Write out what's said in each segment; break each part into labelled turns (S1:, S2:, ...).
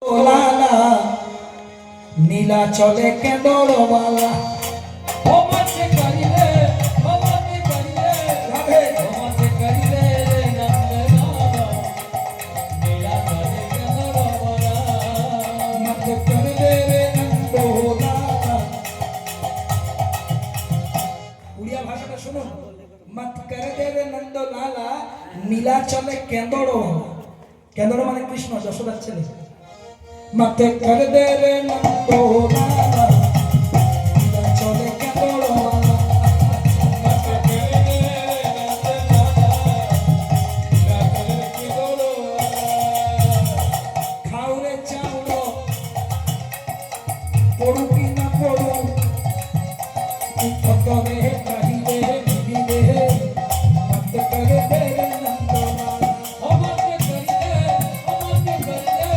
S1: লালা নীলা চলে কেঁদরওয়ালা ও মাঝে করিলে ও মাঝে করিলে রাধে ও মাঝে করিলে নন্দলালা নীলা চলে কেঁদরওয়ালা মাঝে করিলে নন্দলালা। উড়িয়া ভাষাটা শুনুন, মত করে দেবে নন্দলালা নীলা চলে কেঁদরওয়ালা। কেঁদর মানে কৃষ্ণ, যশোদার ছেলে। मत कर दे रे नंदोलाला नीला चले केंदरवाला मत कर दे रे नंदोलाला नीला चले केंदरवाला। खाओ रे चावलो पड़ू की ना पड़ू उठतरे कहिले मिले मत कर दे रे नंदोलाला ओ मत कर दे ओ मत कर दे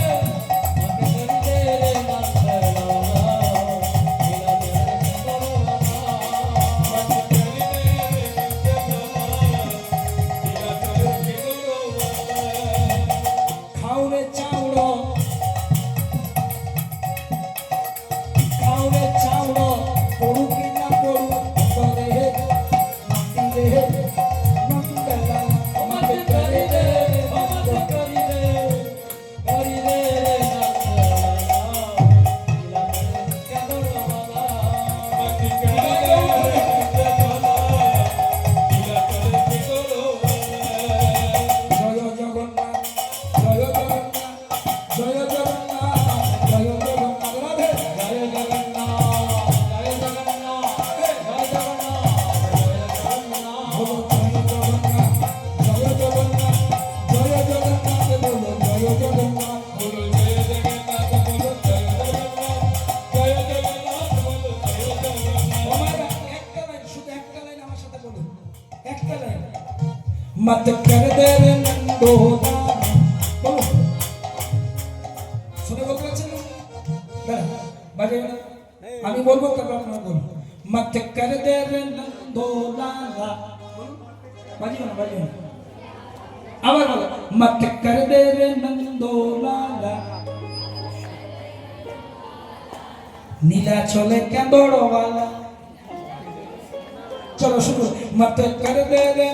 S1: मत कर दे रे नंदोलाला बोलो শুনে বলতে পারছেন না বাজে না আমি বলবো তারপর আপনারা বলুন मत कर दे रे नंदोलाला বাজে না আবার বলো मत कर दे रे नंदोलाला নীলা চলে কেঁদরওয়ালা। চলো শুনো मत कर दे रे